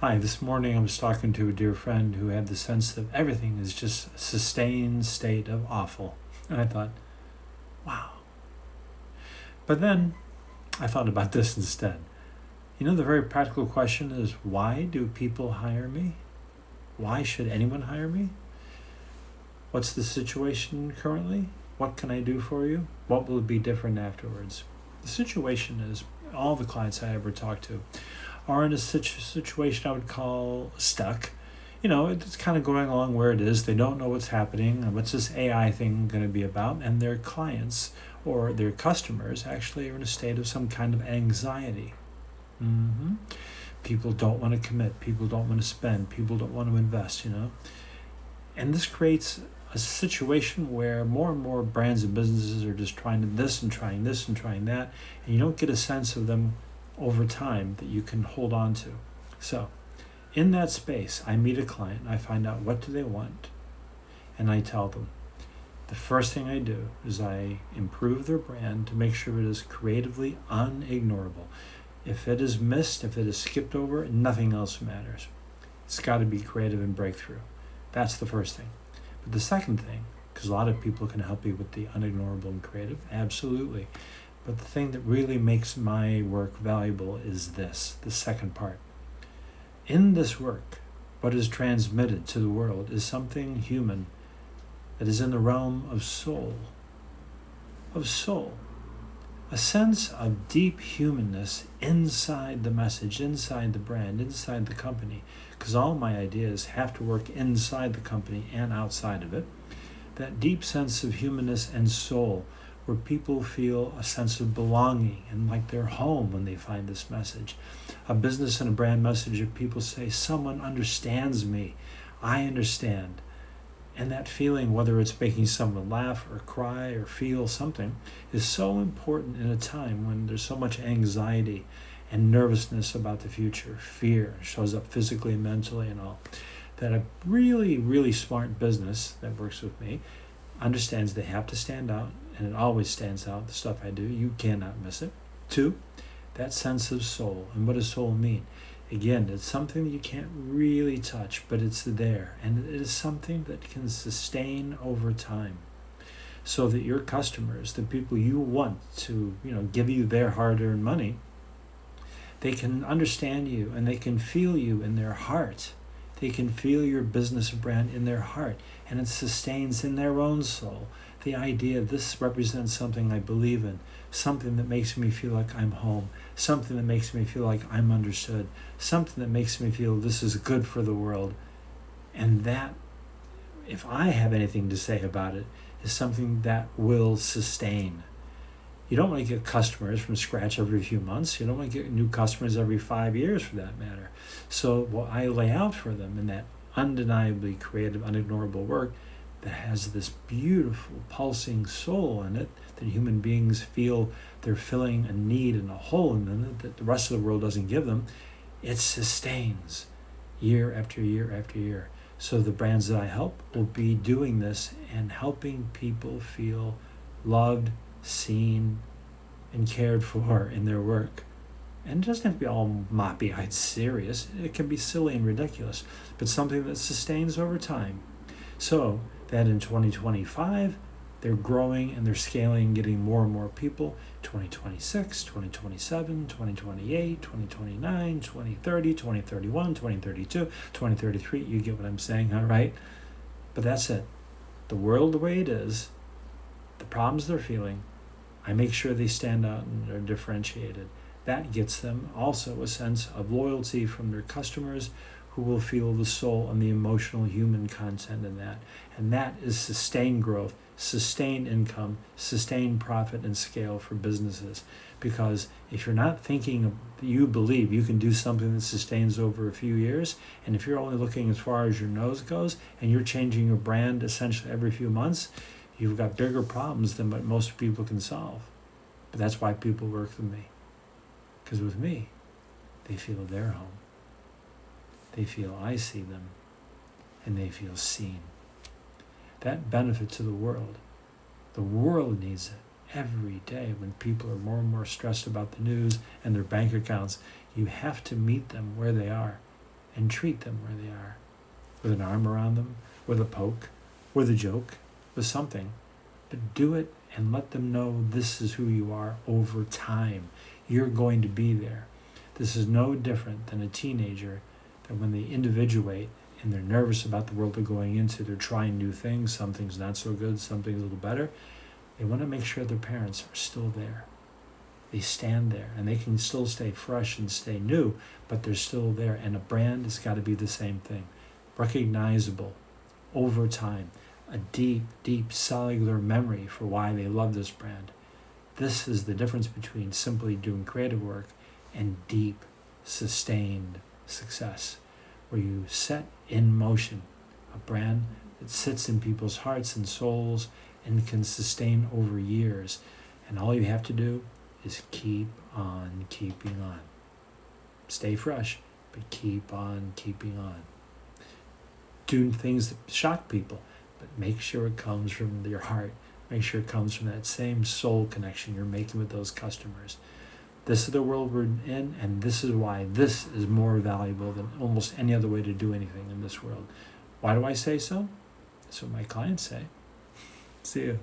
Hi, this morning I was talking to a dear friend who had the sense that everything is just a sustained state of awful. And I thought, wow. But then I thought about this instead. The very practical question is, why do people hire me? Why should anyone hire me? What's the situation currently? What can I do for you? What will be different afterwards? The situation is, all the clients I ever talk to are in a situation I would call stuck. It's kind of going along where it is. They don't know what's happening and what's this AI thing going to be about, and their clients or their customers actually are in a state of some kind of anxiety. People don't want to commit. People don't want to spend. People don't want to invest, And this creates a situation where more and more brands and businesses are just trying this and trying this and trying that, and you don't get a sense of them over time that you can hold on to. So in that space, I meet a client, I find out what do they want, and I tell them. The first thing I do is I improve their brand to make sure it is creatively unignorable. If it is missed, if it is skipped over, nothing else matters. It's got to be creative and breakthrough. That's the first thing. But the second thing, because a lot of people can help you with the unignorable and creative, absolutely. But the thing that really makes my work valuable is this, the second part. In this work, what is transmitted to the world is something human that is in the realm of soul. A sense of deep humanness inside the message, inside the brand, inside the company, because all my ideas have to work inside the company and outside of it. That deep sense of humanness and soul, where people feel a sense of belonging and like they're home when they find this message. A business and a brand message of people say, someone understands me, I understand. And that feeling, whether it's making someone laugh or cry or feel something, is so important in a time when there's so much anxiety and nervousness about the future. Fear shows up physically, mentally, and all. That a really, really smart business that works with me understands they have to stand out, and it always stands out, the stuff I do. You cannot miss it. 2, that sense of soul. And what does soul mean? Again, it's something that you can't really touch, but it's there. And it is something that can sustain over time. So that your customers, the people you want to, give you their hard-earned money, they can understand you and they can feel you in their heart. They can feel your business brand in their heart, and it sustains in their own soul the idea this represents something I believe in, something that makes me feel like I'm home, something that makes me feel like I'm understood, something that makes me feel this is good for the world. And that, if I have anything to say about it, is something that will sustain. You don't want to get customers from scratch every few months. You don't want to get new customers every 5 years, for that matter. So what I lay out for them in that undeniably creative, unignorable work that has this beautiful pulsing soul in it, that human beings feel they're filling a need and a hole in them that the rest of the world doesn't give them, it sustains year after year after year. So the brands that I help will be doing this and helping people feel loved, seen, and cared for in their work. And it doesn't have to be all moppy-eyed serious. It can be silly and ridiculous, but something that sustains over time. So that in 2025, they're growing and they're scaling, getting more and more people. 2026, 2027, 2028, 2029, 2030, 2031, 2032, 2033. You get what I'm saying, all right? But that's it. The world the way it is, the problems they're feeling, I make sure they stand out and are differentiated. That gets them also a sense of loyalty from their customers, who will feel the soul and the emotional human content in that. And that is sustained growth, sustained income, sustained profit and scale for businesses. Because if you're not thinking, you believe you can do something that sustains over a few years, and if you're only looking as far as your nose goes, and you're changing your brand essentially every few months, you've got bigger problems than what most people can solve. But that's why people work with me. Because with me, they feel they're home. They feel I see them, and they feel seen. That benefit to the world needs it every day. When people are more and more stressed about the news and their bank accounts, you have to meet them where they are and treat them where they are, with an arm around them, with a poke, with a joke, with something. But do it and let them know this is who you are over time. You're going to be there. This is no different than a teenager that when they individuate and they're nervous about the world they're going into, they're trying new things, something's not so good, something's a little better. They want to make sure their parents are still there. They stand there and they can still stay fresh and stay new, but they're still there. And a brand has got to be the same thing. Recognizable over time. A deep, deep cellular memory for why they love this brand. This is the difference between simply doing creative work and deep, sustained success, where you set in motion a brand that sits in people's hearts and souls and can sustain over years. And all you have to do is keep on keeping on. Stay fresh, but keep on keeping on. Do things that shock people, but make sure it comes from your heart. Make sure it comes from that same soul connection you're making with those customers. This is the world we're in, and this is why this is more valuable than almost any other way to do anything in this world. Why do I say so? That's what my clients say. See you.